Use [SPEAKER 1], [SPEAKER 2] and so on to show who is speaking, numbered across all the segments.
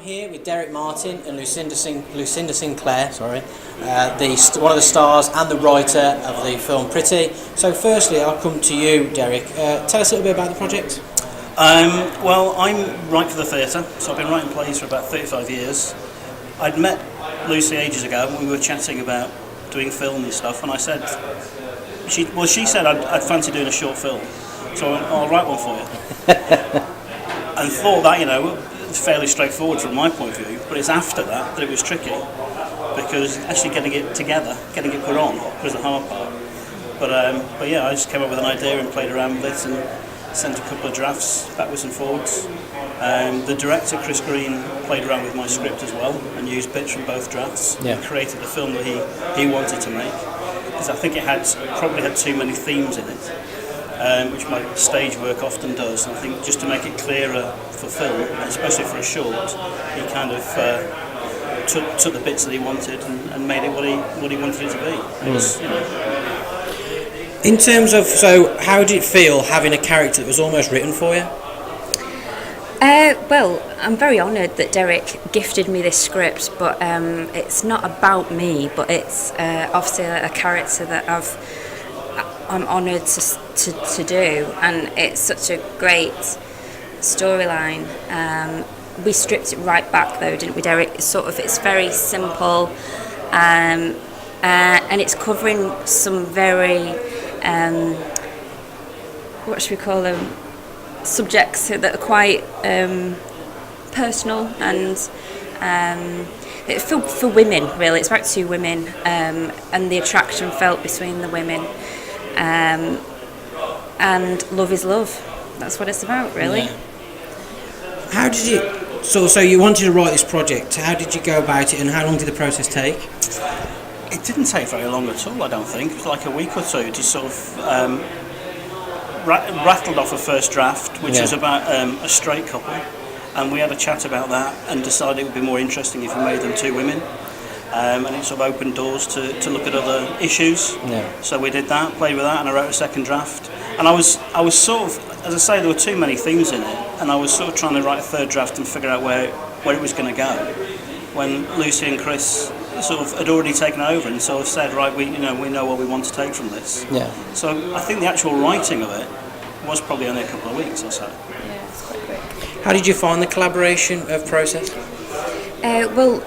[SPEAKER 1] here with Derek Martin and Lucinda Sinclair, one of the stars and the writer of the film Pretty. So firstly, I'll come to you, Derek. Tell us a little bit about the project.
[SPEAKER 2] Well, I'm write for the theatre, so I've been writing plays for about 35 years. I'd met Lucy ages ago and we were chatting about doing film and stuff, and I said, she said I'd fancy doing a short film, so I went, I'll write one for you. And thought that, fairly straightforward from my point of view, but it's after that it was tricky, because actually getting it together, getting it put on, was the hard part. But yeah, I just came up with an idea and played around with it and sent a couple of drafts backwards and forwards. The director, Chris Green, played around with my script as well and used bits from both drafts and created the film that he wanted to make, because I think it probably had too many themes in it, which my stage work often does. And I think just to make it clearer for film, especially for a short, he kind of took the bits that he wanted and made it what he wanted it to be. It was,
[SPEAKER 1] In terms of, so how did it feel having a character that was almost written for you?
[SPEAKER 3] Well, I'm very honoured that Derek gifted me this script, but it's not about me, but it's obviously a character that I'm honoured to do, and it's such a great storyline. We stripped it right back though, didn't we, Derek? It's very simple, and it's covering some very what should we call them, subjects that are quite personal, and it's for women really. It's about two women, and the attraction felt between the women, and love is love. That's what it's about, really.
[SPEAKER 1] Yeah. How did you, so you wanted to write this project, how did you go about it, and how long did the process take?
[SPEAKER 2] It didn't take very long at all, I don't think. It was like a week or two to sort of rattled off a first draft, which was about a straight couple, and we had a chat about that and decided it would be more interesting if we made them two women, and it sort of opened doors to look at other issues. So we did that, played with that, and I wrote a second draft, and I was sort of, as I say, there were too many themes in it, and I was sort of trying to write a third draft and figure out where it was going to go, when Lucy and Chris sort of had already taken over and sort of said, right, we know what we want to take from this. So I think the actual writing of it was probably only a couple of weeks or so.
[SPEAKER 3] Yeah, it's quite quick.
[SPEAKER 1] How did you find the collaboration process?
[SPEAKER 3] Well,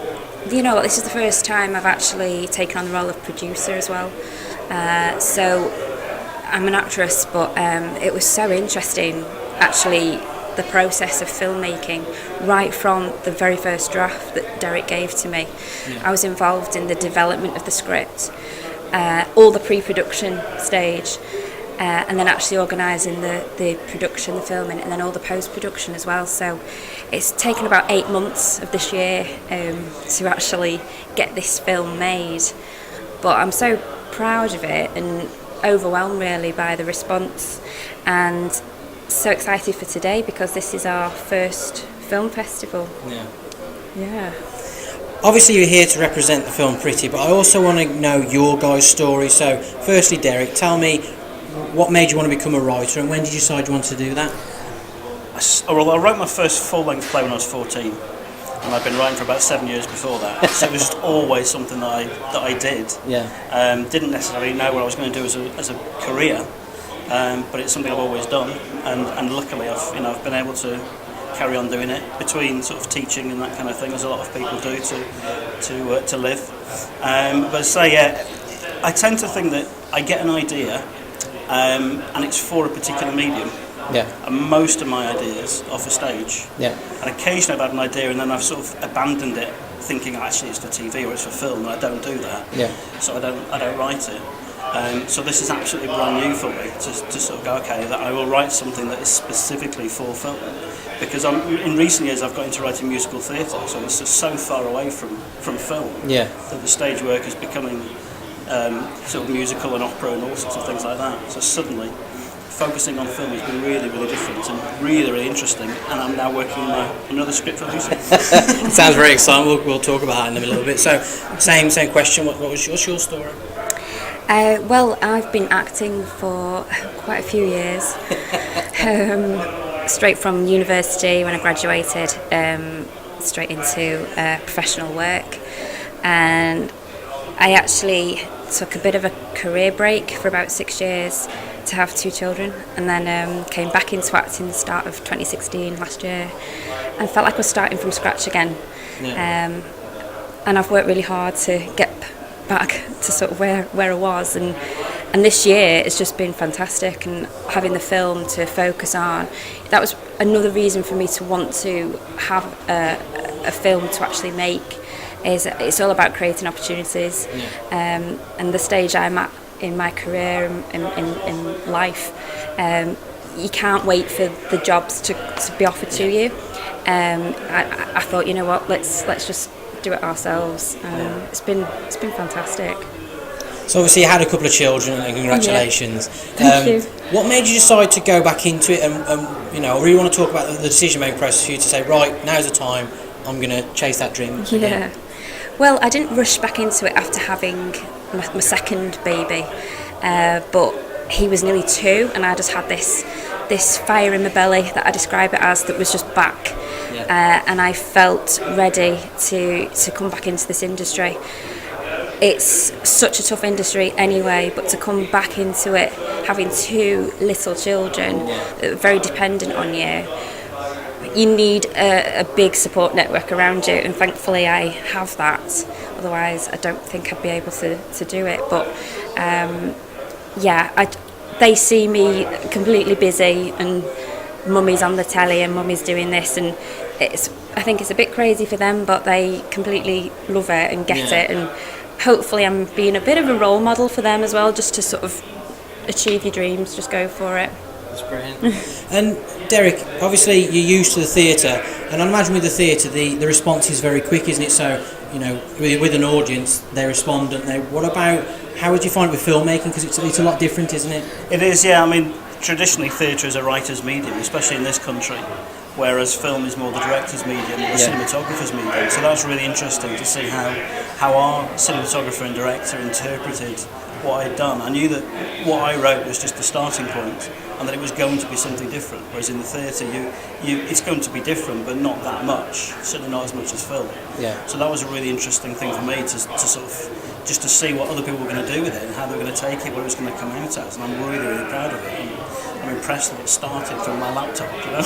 [SPEAKER 3] this is the first time I've actually taken on the role of producer as well. So I'm an actress, but it was so interesting, actually, the process of filmmaking, right from the very first draft that Derek gave to me. I was involved in the development of the script, all the pre-production stage, and then actually organising the production, the filming, and then all the post-production as well. So it's taken about 8 months of this year to actually get this film made. But I'm so proud of it and overwhelmed really by the response, and so excited for today because this is our first film festival. Yeah.
[SPEAKER 1] Obviously you're here to represent the film Pretty, but I also want to know your guys' story. So firstly, Derek, tell me what made you want to become a writer, and when did you decide you wanted to do that?
[SPEAKER 2] I wrote my first full-length play when I was 14, and I've been writing for about 7 years before that. So it was just always something that I did. Didn't necessarily know what I was going to do as a career. But it's something I've always done, and luckily I've been able to carry on doing it between sort of teaching and that kind of thing, as a lot of people do to live. But I tend to think that I get an idea, and it's for a particular medium. And most of my ideas are for stage. And occasionally I've had an idea and then I've sort of abandoned it, thinking actually it's for TV or it's for film, and I don't do that. So I don't write it. So this is absolutely brand new for me to sort of go, okay, that I will write something that is specifically for film, because in recent years I've got into writing musical theatre, so it's just so far away from film that the stage work is becoming sort of musical and opera and all sorts of things like that. So suddenly focusing on film has been really, really different and really, really interesting, and I'm now working on another script for Lucy.
[SPEAKER 1] Sounds very exciting. We'll talk about that in a little bit. So same question, what's your story?
[SPEAKER 3] Well, I've been acting for quite a few years, straight from university when I graduated. straight into professional work. And I actually took a bit of a career break for about 6 years to have 2 children, and then came back into acting the start of 2016 last year, and felt like I was starting from scratch again. And I've worked really hard to get back to sort of where I was, and this year it's just been fantastic, and having the film to focus on, that was another reason for me to want to have a film to actually make. Is it's all about creating opportunities, and the stage I'm at in my career in life, you can't wait for the jobs to be offered to you. I thought, you know what, let's just do it ourselves. It's been fantastic.
[SPEAKER 1] So obviously you had a couple of children, and congratulations.
[SPEAKER 3] Thank you.
[SPEAKER 1] What made you decide to go back into it, and you know, I really want to talk about the decision making process for you to say, right, now's the time, I'm going to chase that dream again.
[SPEAKER 3] Well, I didn't rush back into it after having my second baby, but he was nearly 2, and I just had this fire in my belly that I describe it as, that was just back, and I felt ready to come back into this industry. It's such a tough industry anyway, but to come back into it, having 2 little children that are very dependent on you, you need a big support network around you, and thankfully I have that. Otherwise I don't think I'd be able to do it. But they see me completely busy, and mummy's on the telly and mummy's doing this, and I think it's a bit crazy for them, but they completely love it and get it, and hopefully I'm being a bit of a role model for them as well, just to sort of achieve your dreams, just go for it.
[SPEAKER 1] That's brilliant. And Derek, obviously you're used to the theatre, and I imagine with the theatre the response is very quick, isn't it? So, you know, with an audience, they respond, don't they? What about, how would you find it with filmmaking? Because it's a lot different, isn't it?
[SPEAKER 2] It is, yeah. I mean, traditionally theatre is a writer's medium, especially in this country, whereas film is more the director's medium, the cinematographer's medium. So that's really interesting to see how our cinematographer and director interpreted what I'd done. I knew that what I wrote was just the starting point, and that it was going to be something different. Whereas in the theatre, it's going to be different, but not that much. Certainly not as much as film. So that was a really interesting thing for me to sort of just to see what other people were going to do with it, and how they were going to take it, what it was going to come out as. And I'm really, really proud of it. I'm impressed that it started from my laptop. You know?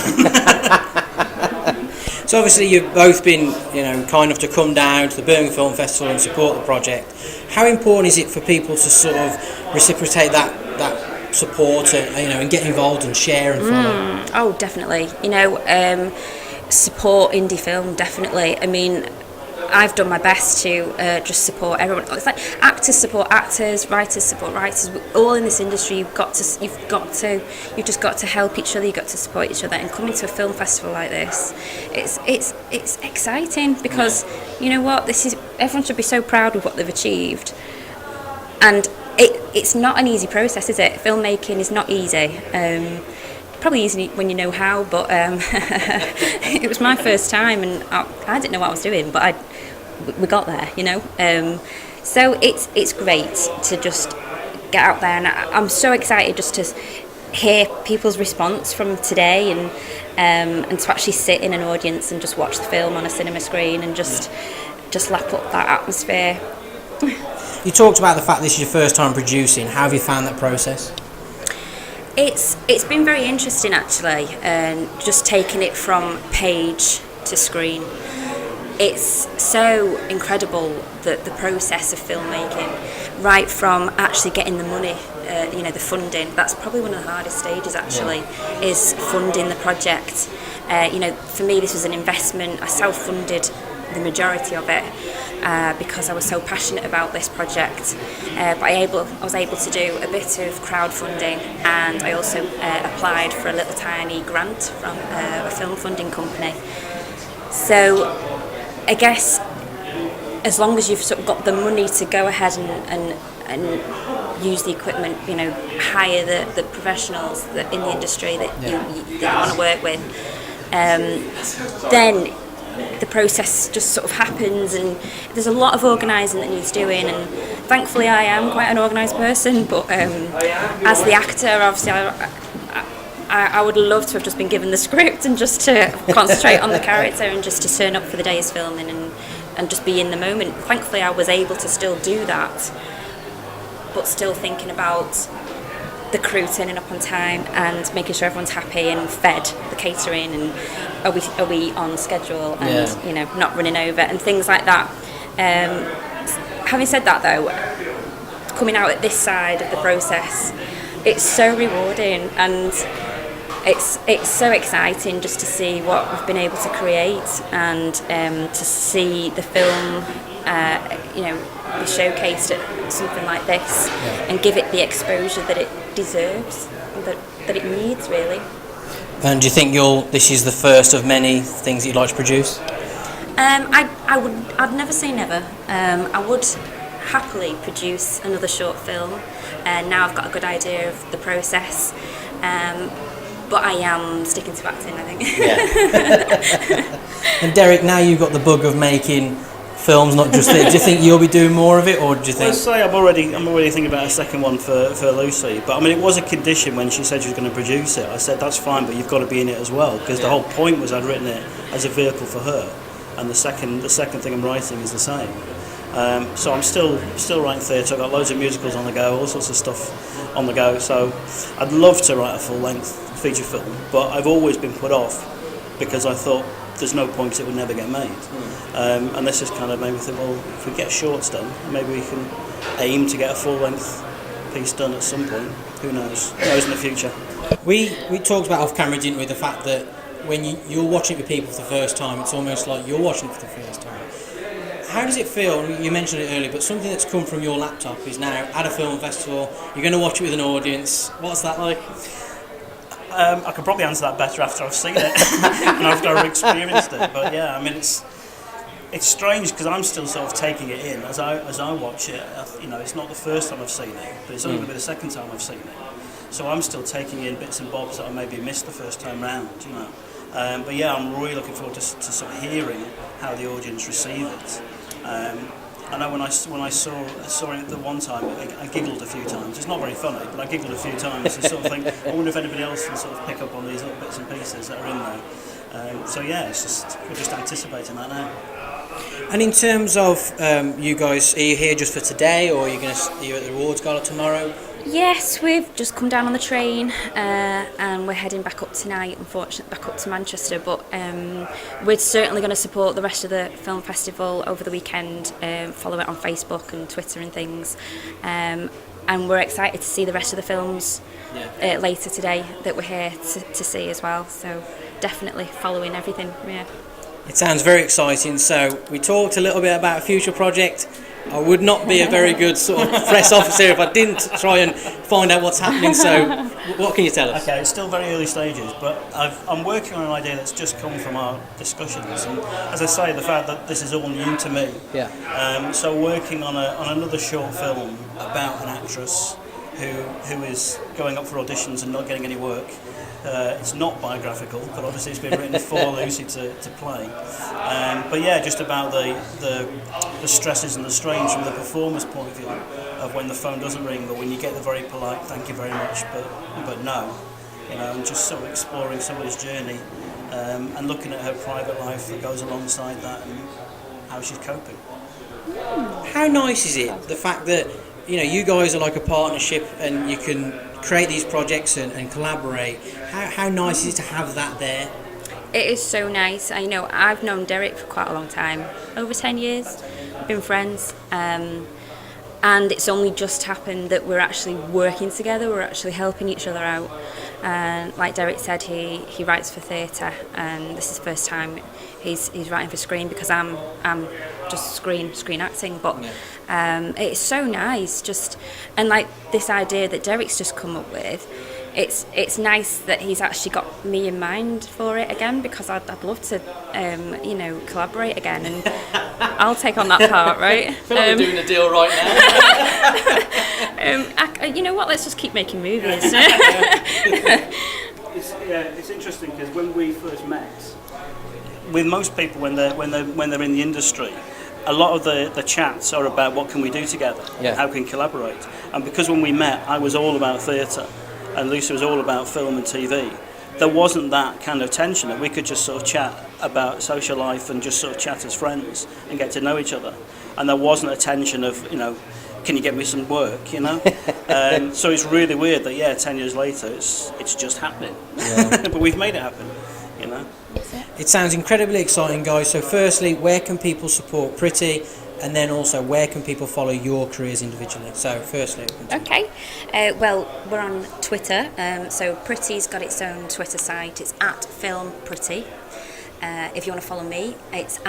[SPEAKER 1] So obviously you've both been, you know, kind enough to come down to the Birmingham Film Festival and support the project. How important is it for people to sort of reciprocate that support, you know, and get involved and share and follow?
[SPEAKER 3] Oh, definitely. You know, support indie film, definitely. I mean, I've done my best to just support everyone. It's like actors support actors, writers support writers. We're all in this industry. You've just got to help each other. You've got to support each other. And coming to a film festival like this, it's exciting, because you know what, everyone should be so proud of what they've achieved. And it's not an easy process, is it? Filmmaking is not easy. Probably easy when you know how, but it was my first time, and I didn't know what I was doing, but we got there, you know. So it's great to just get out there, and I'm so excited just to hear people's response from today, and to actually sit in an audience and just watch the film on a cinema screen, and just lap up that atmosphere.
[SPEAKER 1] You talked about the fact this is your first time producing. How have you found that process?
[SPEAKER 3] It's been very interesting, actually, and just taking it from page to screen. It's so incredible, the process of filmmaking, right from actually getting the money, you know, the funding. That's probably one of the hardest stages, actually, is funding the project. You know, for me, this was an investment. I self-funded the majority of it, because I was so passionate about this project. But I was able to do a bit of crowdfunding, and I also applied for a little tiny grant from a film funding company. So I guess as long as you've sort of got the money to go ahead and use the equipment, you know, hire the professionals that in the industry that you want to work with, then the process just sort of happens, and there's a lot of organising that needs doing, and thankfully I am quite an organised person, but as the actor, obviously I I would love to have just been given the script and just to concentrate on the character and just to turn up for the day's filming and just be in the moment. Thankfully, I was able to still do that, but still thinking about the crew turning up on time and making sure everyone's happy and fed, the catering, and are we on schedule and you know, not running over and things like that. Having said that, though, coming out at this side of the process, it's so rewarding and it's so exciting just to see what we've been able to create and to see the film you know, be showcased at something like this and give it the exposure that it deserves, that it needs, really.
[SPEAKER 1] And do you think this is the first of many things that you'd like to produce?
[SPEAKER 3] I'd never say never. I would happily produce another short film. Now I've got a good idea of the process, but I am sticking to acting, I think.
[SPEAKER 1] Yeah. And Derek, now you've got the bug of making films, not just do you think you'll be doing more of it, or do you think?
[SPEAKER 2] Let's say I'm already thinking about a second one for Lucy, but I mean, it was a condition when she said she was going to produce it. I said that's fine, but you've got to be in it as well, because the whole point was I'd written it as a vehicle for her, and the second thing I'm writing is the same. So I'm still writing theatre. I've got loads of musicals on the go, all sorts of stuff on the go. So I'd love to write a full-length feature film, but I've always been put off because I thought there's no point because it would never get made. And this has kind of made me think, well, if we get shorts done, maybe we can aim to get a full-length piece done at some point. Who knows? Who knows in the future?
[SPEAKER 1] We talked about off camera, didn't we, the fact that when you're watching it with people for the first time, it's almost like you're watching it for the first time. How does it feel? You mentioned it earlier, but something that's come from your laptop is now at a film festival. You're going to watch it with an audience. What's that like?
[SPEAKER 2] I could probably answer that better after I've seen it and after I've experienced it. But yeah, I mean, it's strange because I'm still sort of taking it in as I watch it. You know, it's not the first time I've seen it, but it's only going to be the second time I've seen it. So I'm still taking in bits and bobs that I maybe missed the first time round. You know, but yeah, I'm really looking forward to sort of hearing how the audience receive it. I know when I saw it the one time, I giggled a few times. It's not very funny, but I giggled a few times and sort of think, I wonder if anybody else can sort of pick up on these little bits and pieces that are in there. So yeah, we're just anticipating that now.
[SPEAKER 1] And in terms of you guys, are you here just for today, or are you at the awards gala tomorrow?
[SPEAKER 3] Yes, we've just come down on the train and we're heading back up tonight, unfortunately, back up to Manchester, but we're certainly going to support the rest of the film festival over the weekend, follow it on Facebook and Twitter and things, and we're excited to see the rest of the films later today that we're here to see as well, so definitely following everything. Yeah.
[SPEAKER 1] It sounds very exciting. So we talked a little bit about a future project. I would not be a very good sort of press officer if I didn't try and find out what's happening. So what can you tell us?
[SPEAKER 2] Okay, it's still very early stages, but I'm working on an idea that's just come from our discussions. And as I say, the fact that this is all new to me.
[SPEAKER 1] Yeah.
[SPEAKER 2] So working on another short film about an actress who is going up for auditions and not getting any work. It's not biographical, but obviously it's been written for Lucy to play. But yeah, just about the stresses and the strains from the performer's point of view of when the phone doesn't ring, or when you get the very polite "thank you very much," but no, you know, and just sort of exploring somebody's journey and looking at her private life that goes alongside that and how she's coping.
[SPEAKER 1] How nice is it, the fact that you guys are like a partnership and you can create these projects and collaborate? How nice is it to have that there?
[SPEAKER 3] It is so nice. I've known Derek for quite a long time, over 10 years. We've been friends, and it's only just happened that we're actually working together. We're actually helping each other out. And like Derek said, he writes for theatre, and this is the first time he's writing for screen, because I'm just screen acting. But it's so nice, and like this idea that Derek's just come up with. It's nice that he's actually got me in mind for it again, because I'd love to collaborate again, and I'll take on that part, right?
[SPEAKER 1] I feel like we're doing a deal right now.
[SPEAKER 3] You know what? Let's just keep making movies.
[SPEAKER 2] It's interesting because when we first met, with most people when they're in the industry, a lot of the chats are about what can we do together, how can we collaborate, and because when we met, I was all about theatre. and Lucy was all about film and TV, there wasn't that kind of tension that we could just sort of chat about social life and just sort of chat as friends and get to know each other. And there wasn't a tension of, can you get me some work, So it's really weird that, 10 years later, it's just happening. Yeah. But we've made it happen,
[SPEAKER 1] It sounds incredibly exciting, guys. So firstly, where can people support Pretty? And then also, where can people follow your careers individually? So firstly...
[SPEAKER 3] Okay. Well, we're on Twitter. So Pretty's got its own Twitter site. It's @FilmPretty. If you want to follow me, it's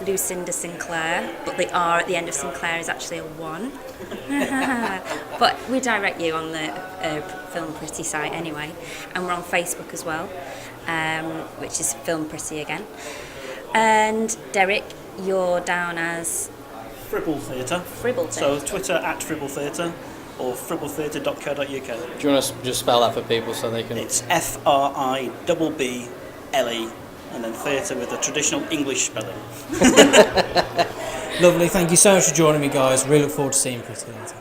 [SPEAKER 3] @Lucinda Sinclair, but the R at the end of Sinclair is actually a 1. But we direct you on the Film Pretty site anyway. And we're on Facebook as well, which is Film Pretty again. And Derek, you're down as...
[SPEAKER 2] Fribble Theatre.
[SPEAKER 3] Fribble Theatre.
[SPEAKER 2] So Twitter @FribbleTheatre or fribbletheatre.co.uk.
[SPEAKER 4] Do you want to just spell that for people so they can...
[SPEAKER 2] It's FRIBBLE and then theatre with the traditional English spelling.
[SPEAKER 1] Lovely, thank you so much for joining me, guys. Really look forward to seeing Pretty later.